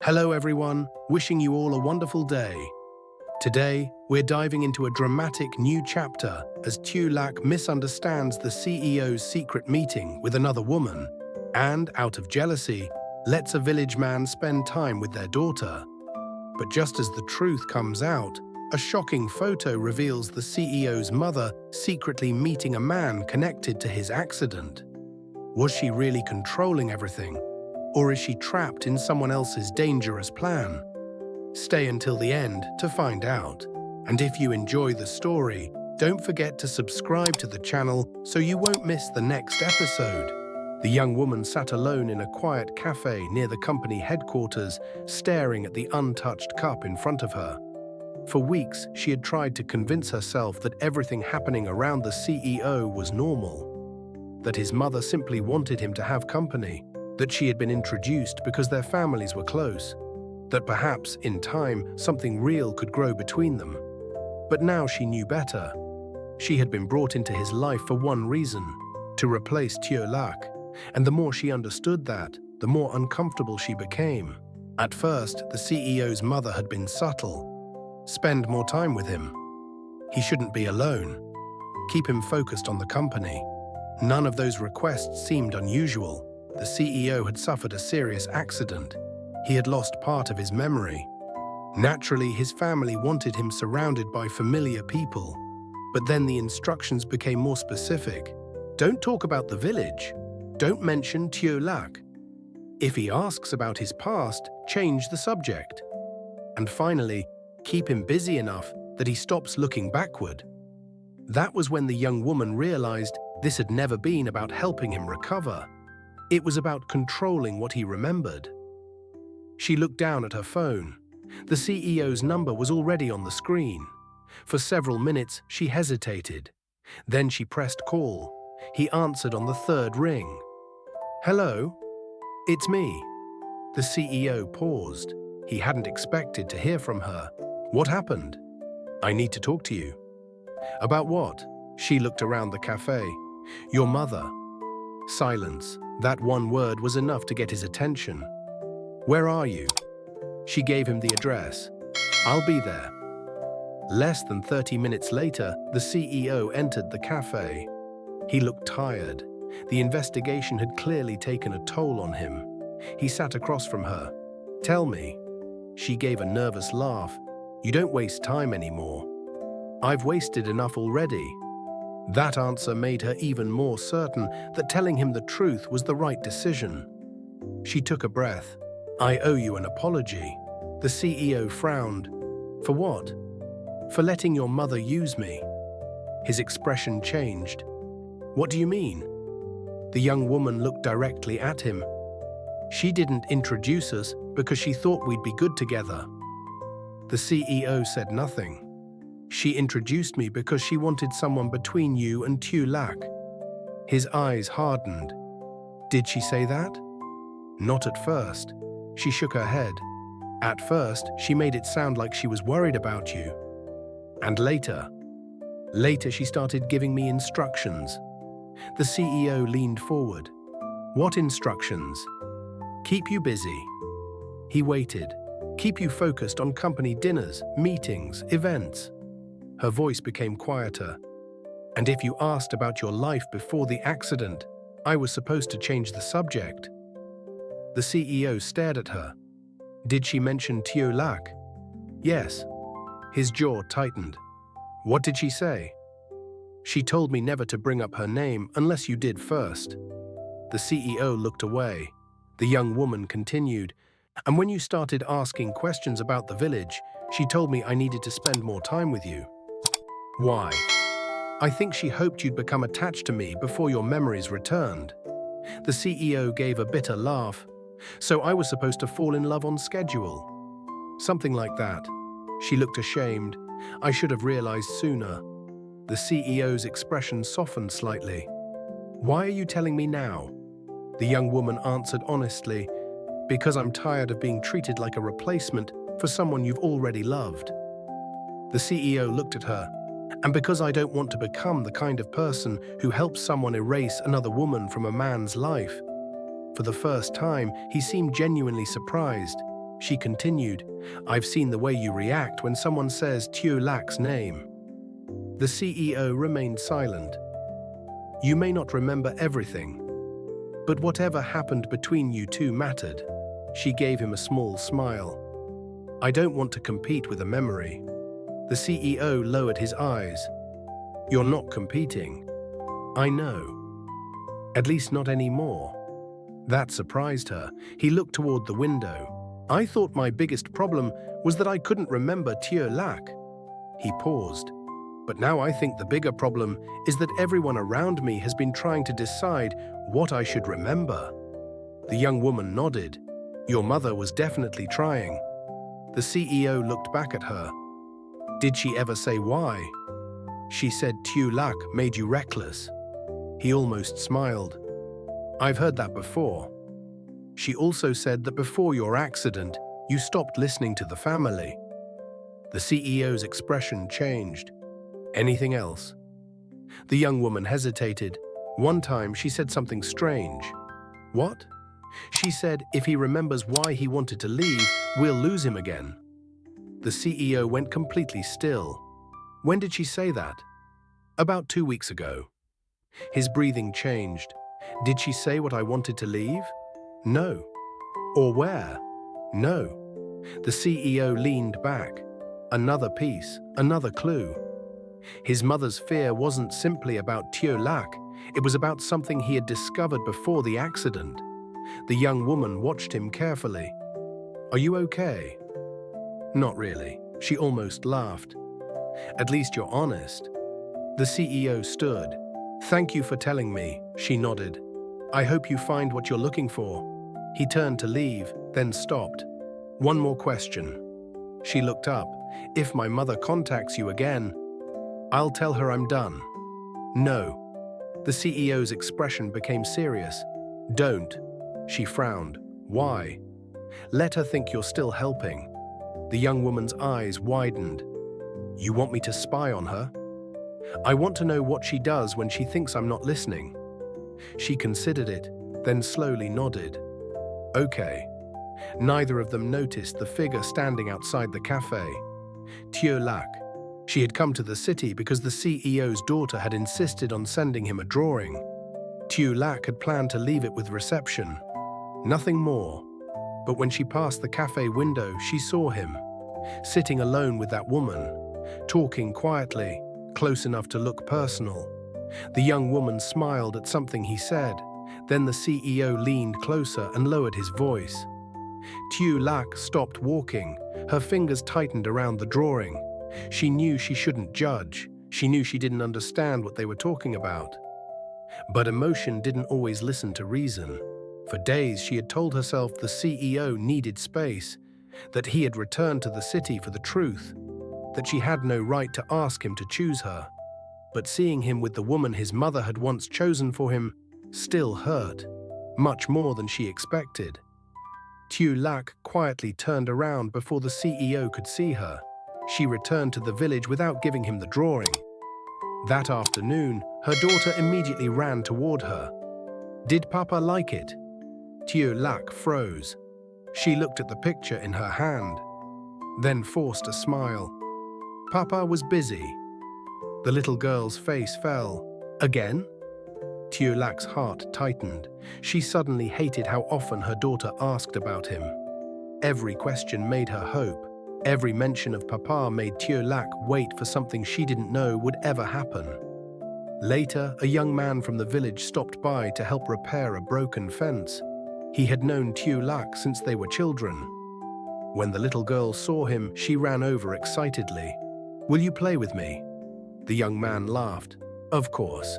Hello everyone, wishing you all a wonderful day. Today, we're diving into a dramatic new chapter as Tulac misunderstands the CEO's secret meeting with another woman and, out of jealousy, lets a village man spend time with their daughter. But just as the truth comes out, a shocking photo reveals the CEO's mother secretly meeting a man connected to his accident. Was she really controlling everything? Or is she trapped in someone else's dangerous plan? Stay until the end to find out. And if you enjoy the story, don't forget to subscribe to the channel so you won't miss the next episode. The young woman sat alone in a quiet cafe near the company headquarters, staring at the untouched cup in front of her. For weeks, she had tried to convince herself that everything happening around the CEO was normal, that his mother simply wanted him to have company, that she had been introduced because their families were close, that perhaps, in time, something real could grow between them. But now she knew better. She had been brought into his life for one reason, to replace Tieu Lac, and the more she understood that, the more uncomfortable she became. At first, the CEO's mother had been subtle. Spend more time with him. He shouldn't be alone. Keep him focused on the company. None of those requests seemed unusual. The CEO had suffered a serious accident. He had lost part of his memory. Naturally, his family wanted him surrounded by familiar people. But then the instructions became more specific. Don't talk about the village. Don't mention Tieu Lac. If he asks about his past, change the subject. And finally, keep him busy enough that he stops looking backward. That was when the young woman realized this had never been about helping him recover. It was about controlling what he remembered. She looked down at her phone. The CEO's number was already on the screen. For several minutes, she hesitated. Then she pressed call. He answered on the third ring. Hello? It's me. The CEO paused. He hadn't expected to hear from her. What happened? I need to talk to you. About what? She looked around the cafe. Your mother. Silence. That one word was enough to get his attention. Where are you? She gave him the address. I'll be there. Less than 30 minutes later, the CEO entered the cafe. He looked tired. The investigation had clearly taken a toll on him. He sat across from her. Tell me. She gave a nervous laugh. You don't waste time anymore. I've wasted enough already. That answer made her even more certain that telling him the truth was the right decision. She took a breath. I owe you an apology. The CEO frowned. For what? For letting your mother use me. His expression changed. What do you mean? The young woman looked directly at him. She didn't introduce us because she thought we'd be good together. The CEO said nothing. She introduced me because she wanted someone between you and Tieu Lac. His eyes hardened. Did she say that? Not at first. She shook her head. At first, she made it sound like she was worried about you. And later she started giving me instructions. The CEO leaned forward. What instructions? Keep you busy. He waited. Keep you focused on company dinners, meetings, events. Her voice became quieter. And if you asked about your life before the accident, I was supposed to change the subject. The CEO stared at her. Did she mention Tieu Lac? Yes. His jaw tightened. What did she say? She told me never to bring up her name unless you did first. The CEO looked away. The young woman continued. And when you started asking questions about the village, she told me I needed to spend more time with you. Why? I think she hoped you'd become attached to me before your memories returned. The CEO gave a bitter laugh. So I was supposed to fall in love on schedule. Something like that. She looked ashamed. I should have realized sooner. The CEO's expression softened slightly. Why are you telling me now? The young woman answered honestly. Because I'm tired of being treated like a replacement for someone you've already loved. The CEO looked at her. And because I don't want to become the kind of person who helps someone erase another woman from a man's life. For the first time, he seemed genuinely surprised. She continued, "I've seen the way you react when someone says Tieu Lac's name." The CEO remained silent. "You may not remember everything, but whatever happened between you two mattered." She gave him a small smile. "I don't want to compete with a memory." The CEO lowered his eyes. "You're not competing. I know. At least not anymore." That surprised her. He looked toward the window. "I thought my biggest problem was that I couldn't remember Tieu Lac." He paused. "But now I think the bigger problem is that everyone around me has been trying to decide what I should remember." The young woman nodded. "Your mother was definitely trying." The CEO looked back at her. "Did she ever say why?" "She said Tieu Lac made you reckless." He almost smiled. "I've heard that before." "She also said that before your accident, you stopped listening to the family." The CEO's expression changed. "Anything else?" The young woman hesitated. "One time she said something strange." "What?" "She said if he remembers why he wanted to leave, we'll lose him again." The CEO went completely still. "When did she say that?" "About 2 weeks ago." His breathing changed. "Did she say what I wanted to leave?" "No." "Or where?" "No." The CEO leaned back. Another piece, another clue. His mother's fear wasn't simply about Tieu Lac, it was about something he had discovered before the accident. The young woman watched him carefully. "Are you okay?" "Not really." She almost laughed. "At least you're honest." The CEO stood. "Thank you for telling me," she nodded. "I hope you find what you're looking for." He turned to leave, then stopped. "One more question." She looked up. "If my mother contacts you again, I'll tell her I'm done." "No." The CEO's expression became serious. "Don't." She frowned. "Why?" "Let her think you're still helping." The young woman's eyes widened. "You want me to spy on her?" "I want to know what she does when she thinks I'm not listening." She considered it, then slowly nodded. "Okay." Neither of them noticed the figure standing outside the cafe. Tieu Lac. She had come to the city because the CEO's daughter had insisted on sending him a drawing. Tieu Lac had planned to leave it with reception. Nothing more. But when she passed the cafe window, she saw him, sitting alone with that woman, talking quietly, close enough to look personal. The young woman smiled at something he said. Then the CEO leaned closer and lowered his voice. Tieu Lac stopped walking. Her fingers tightened around the drawing. She knew she shouldn't judge. She knew she didn't understand what they were talking about. But emotion didn't always listen to reason. For days she had told herself the CEO needed space, that he had returned to the city for the truth, that she had no right to ask him to choose her. But seeing him with the woman his mother had once chosen for him still hurt, much more than she expected. Tieu Lac quietly turned around before the CEO could see her. She returned to the village without giving him the drawing. That afternoon, her daughter immediately ran toward her. "Did Papa like it?" Tieu Lac froze. She looked at the picture in her hand, then forced a smile. "Papa was busy." The little girl's face fell. "Again?" Tieu Lac's heart tightened. She suddenly hated how often her daughter asked about him. Every question made her hope. Every mention of Papa made Tieu Lac wait for something she didn't know would ever happen. Later, a young man from the village stopped by to help repair a broken fence. He had known Tieu Lac since they were children. When the little girl saw him, she ran over excitedly. "Will you play with me?" The young man laughed. "Of course."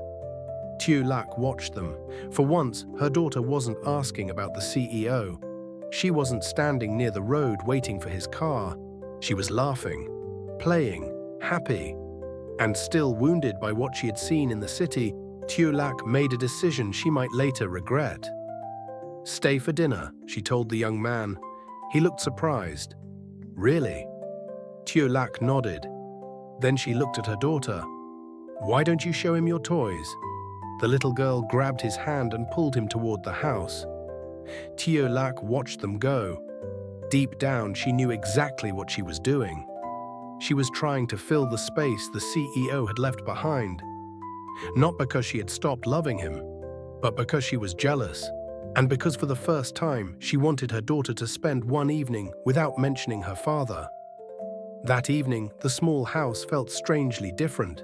Tieu Lac watched them. For once, her daughter wasn't asking about the CEO. She wasn't standing near the road waiting for his car. She was laughing, playing, happy. And still wounded by what she had seen in the city, Tieu Lac made a decision she might later regret. "Stay for dinner," she told the young man. He looked surprised. "Really?" Tieu Lac nodded. Then she looked at her daughter. "Why don't you show him your toys?" The little girl grabbed his hand and pulled him toward the house. Tieu Lac watched them go. Deep down, she knew exactly what she was doing. She was trying to fill the space the CEO had left behind, not because she had stopped loving him, but because she was jealous, and because for the first time she wanted her daughter to spend one evening without mentioning her father. That evening, the small house felt strangely different.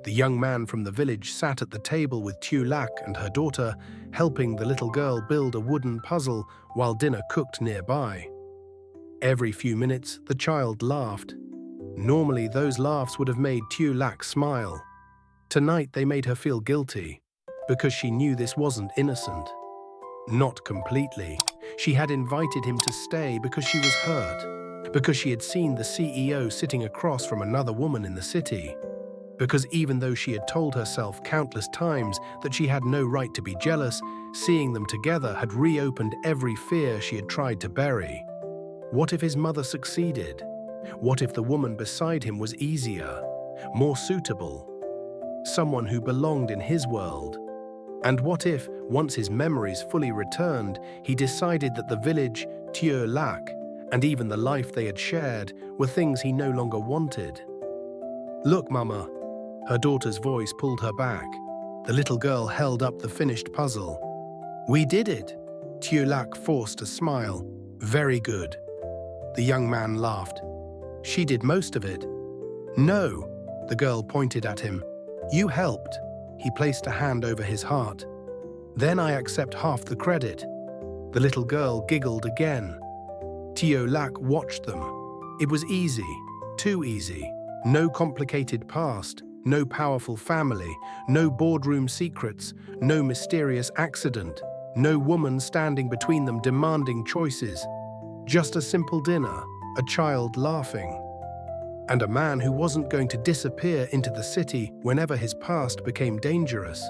The young man from the village sat at the table with Tulac and her daughter, helping the little girl build a wooden puzzle while dinner cooked nearby. Every few minutes, the child laughed. Normally, those laughs would have made Tulac smile. Tonight, they made her feel guilty, because she knew this wasn't innocent. Not completely. She had invited him to stay because she was hurt, because she had seen the CEO sitting across from another woman in the city, because even though she had told herself countless times that she had no right to be jealous, seeing them together had reopened every fear she had tried to bury. What if his mother succeeded? What if the woman beside him was easier, more suitable, someone who belonged in his world? And what if, once his memories fully returned, he decided that the village, Tieu Lac, and even the life they had shared were things he no longer wanted? "Look, Mama." Her daughter's voice pulled her back. The little girl held up the finished puzzle. "We did it." Tulac forced a smile. "Very good." The young man laughed. "She did most of it." "No," the girl pointed at him. "You helped." He placed a hand over his heart. "Then I accept half the credit." The little girl giggled again. Tulac watched them. It was easy, too easy. No complicated past, no powerful family, no boardroom secrets, no mysterious accident, no woman standing between them demanding choices. Just a simple dinner, a child laughing, and a man who wasn't going to disappear into the city whenever his past became dangerous.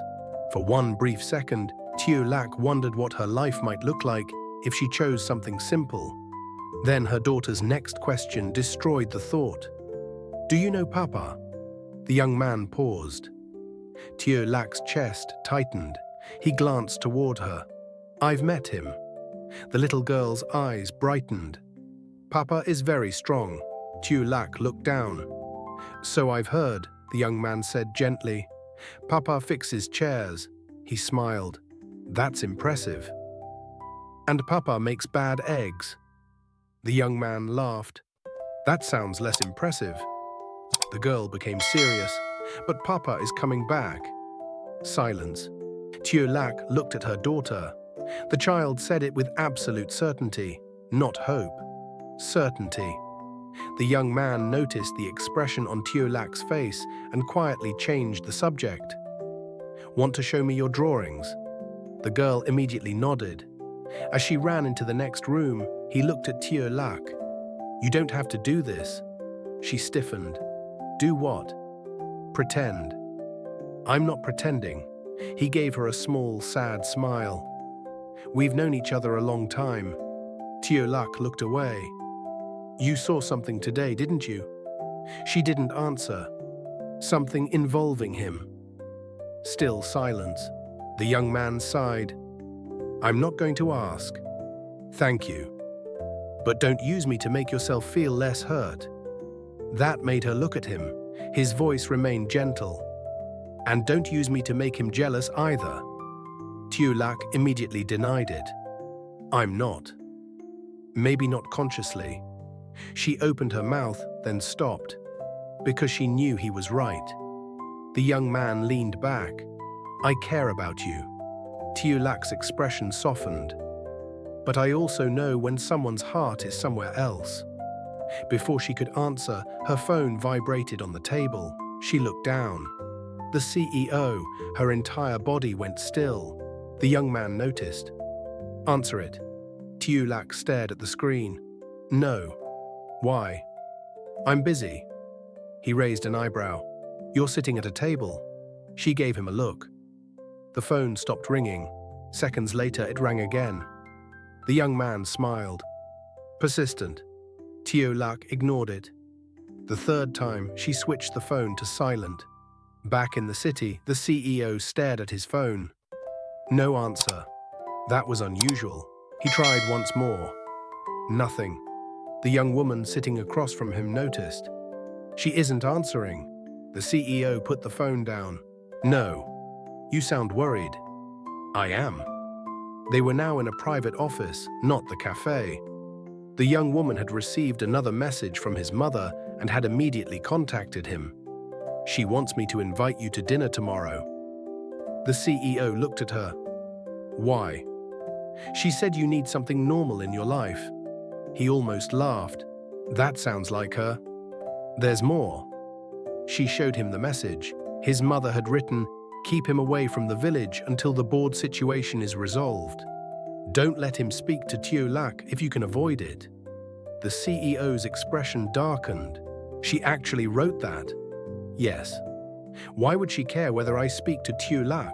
For one brief second, Tulac wondered what her life might look like if she chose something simple. Then her daughter's next question destroyed the thought. "Do you know Papa?" The young man paused. Tulac's chest tightened. He glanced toward her. "I've met him." The little girl's eyes brightened. "Papa is very strong." Tulac looked down. "So I've heard," the young man said gently. "Papa fixes chairs." He smiled. "That's impressive." "And Papa makes bad eggs." The young man laughed. "That sounds less impressive." The girl became serious. "But Papa is coming back." Silence. Tulac looked at her daughter. The child said it with absolute certainty, not hope. Certainty. The young man noticed the expression on Tulac's face and quietly changed the subject. "Want to show me your drawings?" The girl immediately nodded. As she ran into the next room, he looked at Tulac. "You don't have to do this." She stiffened. "Do what?" "Pretend." "I'm not pretending." He gave her a small, sad smile. "We've known each other a long time." Tulac looked away. "You saw something today, didn't you?" She didn't answer. Something involving him. Still silence. The young man sighed. "I'm not going to ask." "Thank you. But don't use me to make yourself feel less hurt." That made her look at him. His voice remained gentle. "And don't use me to make him jealous either." Tulac immediately denied it. "I'm not." Maybe not consciously. She opened her mouth, then stopped, because she knew he was right. The young man leaned back. "I care about you." Tulac's expression softened. "But I also know when someone's heart is somewhere else." Before she could answer, her phone vibrated on the table. She looked down. The CEO, her entire body went still. The young man noticed. "Answer it." Tulac stared at the screen. "No." "Why?" "I'm busy." He raised an eyebrow. "You're sitting at a table." She gave him a look. The phone stopped ringing. Seconds later, it rang again. The young man smiled. Persistent. Tulac ignored it. The third time, she switched the phone to silent. Back in the city, the CEO stared at his phone. No answer. That was unusual. He tried once more. Nothing. The young woman sitting across from him noticed. She isn't answering. The CEO put the phone down. No. You sound worried. I am. They were now in a private office, not the cafe. The young woman had received another message from his mother and had immediately contacted him. She wants me to invite you to dinner tomorrow. The CEO looked at her. Why? She said you need something normal in your life. He almost laughed. That sounds like her. There's more. She showed him the message. His mother had written, "Keep him away from the village until the board situation is resolved. Don't let him speak to Tieu Lac if you can avoid it." The CEO's expression darkened. She actually wrote that. Yes. Why would she care whether I speak to Tieu Lac?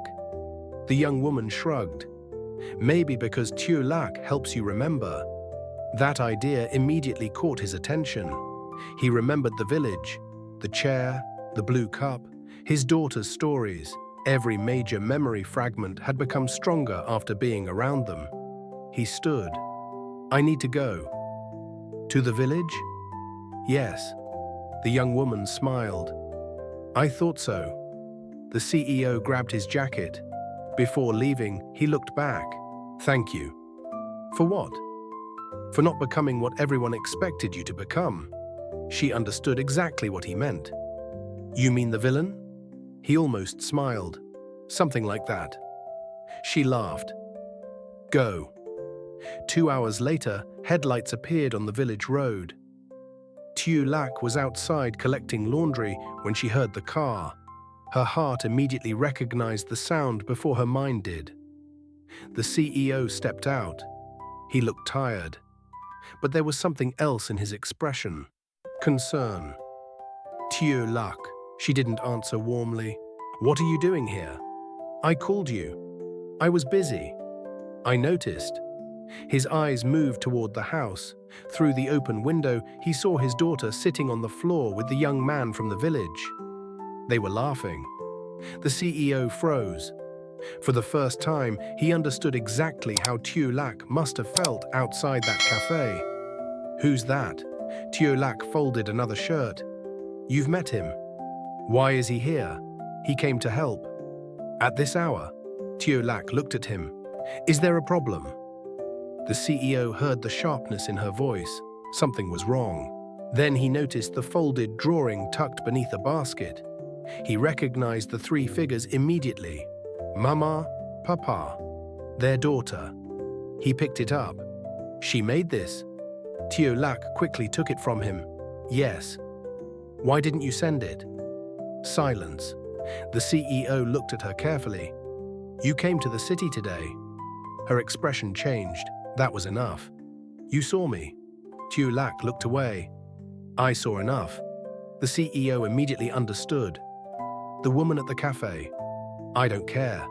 The young woman shrugged. Maybe because Tieu Lac helps you remember. That idea immediately caught his attention. He remembered the village, the chair, the blue cup, his daughter's stories. Every major memory fragment had become stronger after being around them. He stood. I need to go. To the village? Yes. The young woman smiled. I thought so. The CEO grabbed his jacket. Before leaving, he looked back. Thank you. For what? For not becoming what everyone expected you to become. She understood exactly what he meant. You mean the villain? He almost smiled. Something like that. She laughed. Go. 2 hours later, headlights appeared on the village road. Tieu Lac was outside collecting laundry when she heard the car. Her heart immediately recognized the sound before her mind did. The CEO stepped out. He looked tired. But there was something else in his expression. Concern. Tieu Lac. She didn't answer warmly. What are you doing here? I called you. I was busy. I noticed. His eyes moved toward the house. Through the open window, he saw his daughter sitting on the floor with the young man from the village. They were laughing. The CEO froze. For the first time, he understood exactly how Tieu Lac must have felt outside that cafe. Who's that? Tieu Lac folded another shirt. You've met him. Why is he here? He came to help. At this hour? Tieu Lac looked at him. Is there a problem? The CEO heard the sharpness in her voice. Something was wrong. Then he noticed the folded drawing tucked beneath a basket. He recognized the three figures immediately. Mama, Papa, their daughter. He picked it up. She made this. Tieu Lac quickly took it from him. Yes. Why didn't you send it? Silence. The CEO looked at her carefully. You came to the city today. Her expression changed. That was enough. You saw me. Tieu Lac looked away. I saw enough. The CEO immediately understood. The woman at the cafe. I don't care.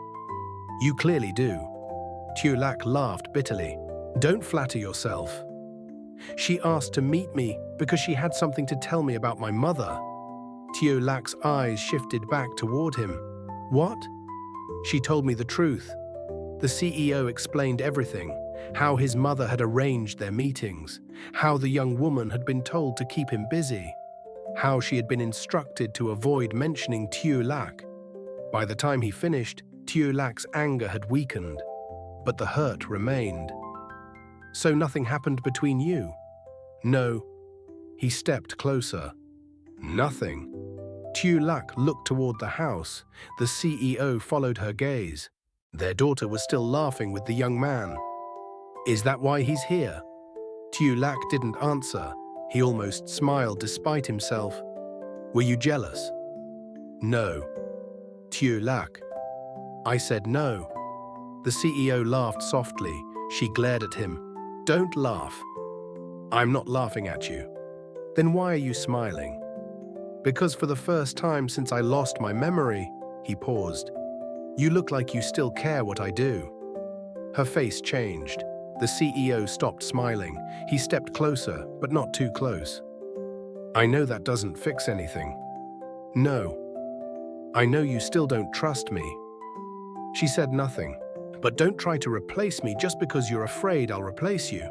You clearly do. Tieu Lac laughed bitterly. Don't flatter yourself. She asked to meet me because she had something to tell me about my mother. Tieu Lac's eyes shifted back toward him. What? She told me the truth. The CEO explained everything, how his mother had arranged their meetings, how the young woman had been told to keep him busy, how she had been instructed to avoid mentioning Tieu Lac. By the time he finished, Tieu Lac's anger had weakened, but the hurt remained. So nothing happened between you? No. He stepped closer. Nothing. Tieu Lac looked toward the house. The CEO followed her gaze. Their daughter was still laughing with the young man. Is that why he's here? Tieu Lac didn't answer. He almost smiled despite himself. Were you jealous? No. Tieu Lac. I said no. The CEO laughed softly. She glared at him. Don't laugh. I'm not laughing at you. Then why are you smiling? Because for the first time since I lost my memory, he paused. You look like you still care what I do. Her face changed. The CEO stopped smiling. He stepped closer, but not too close. I know that doesn't fix anything. No. I know you still don't trust me. She said nothing. But don't try to replace me just because you're afraid I'll replace you.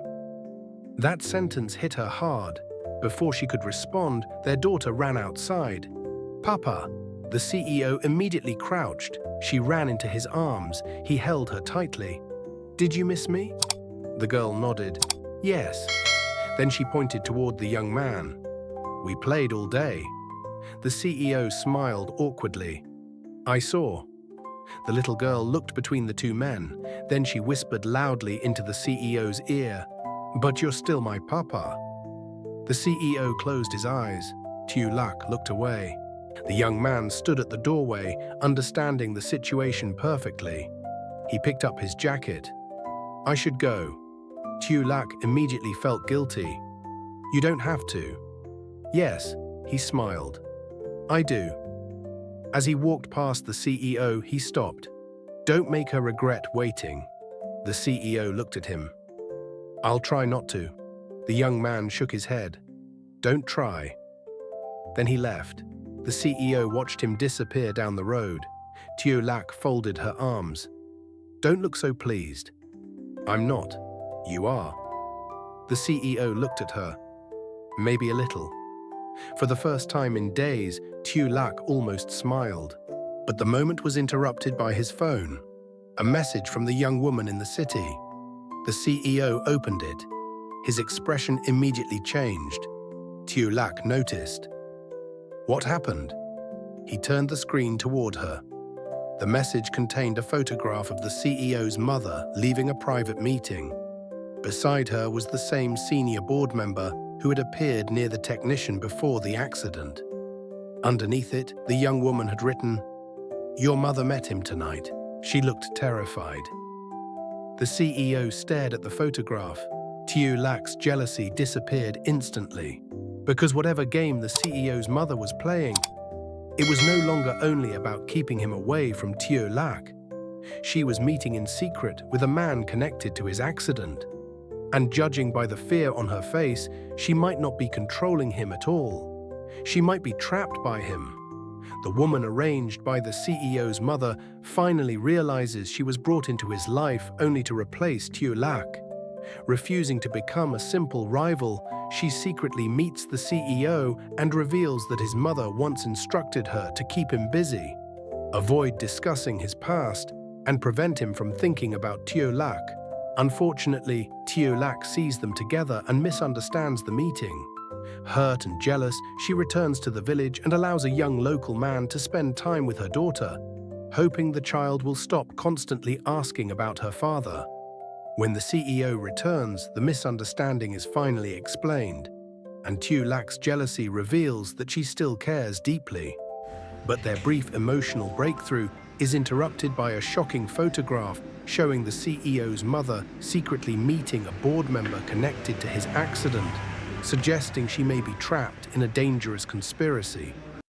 That sentence hit her hard. Before she could respond, their daughter ran outside. "Papa!" The CEO immediately crouched. She ran into his arms. He held her tightly. "Did you miss me?" The girl nodded. "Yes." Then she pointed toward the young man. "We played all day." The CEO smiled awkwardly. "I saw." The little girl looked between the two men. Then she whispered loudly into the CEO's ear, "But you're still my papa." The CEO closed his eyes. Tieu Lac looked away. The young man stood at the doorway, understanding the situation perfectly. He picked up his jacket. "I should go." Tieu Lac immediately felt guilty. "You don't have to." "Yes," he smiled. "I do." As he walked past the CEO, he stopped. "Don't make her regret waiting." The CEO looked at him. "I'll try not to." The young man shook his head. "Don't try." Then he left. The CEO watched him disappear down the road. Tieu Lac folded her arms. "Don't look so pleased." "I'm not." "You are." The CEO looked at her. "Maybe a little." For the first time in days, Tieu Lac almost smiled. But the moment was interrupted by his phone. A message from the young woman in the city. The CEO opened it. His expression immediately changed. Tieu Lac noticed. "What happened?" He turned the screen toward her. The message contained a photograph of the CEO's mother leaving a private meeting. Beside her was the same senior board member who had appeared near the technician before the accident. Underneath it, the young woman had written, "Your mother met him tonight." She looked terrified. The CEO stared at the photograph. Tieu Lac's jealousy disappeared instantly. Because whatever game the CEO's mother was playing, it was no longer only about keeping him away from Tieu Lac. She was meeting in secret with a man connected to his accident. And judging by the fear on her face, she might not be controlling him at all. She might be trapped by him. The woman arranged by the CEO's mother finally realizes she was brought into his life only to replace Tieu Lac. Refusing to become a simple rival, she secretly meets the CEO and reveals that his mother once instructed her to keep him busy, avoid discussing his past, and prevent him from thinking about Tieu Lac. Unfortunately, Tieu Lac sees them together and misunderstands the meeting. Hurt and jealous, she returns to the village and allows a young local man to spend time with her daughter, hoping the child will stop constantly asking about her father. When the CEO returns, the misunderstanding is finally explained, and Tieu Lac's jealousy reveals that she still cares deeply. But their brief emotional breakthrough is interrupted by a shocking photograph showing the CEO's mother secretly meeting a board member connected to his accident, suggesting she may be trapped in a dangerous conspiracy.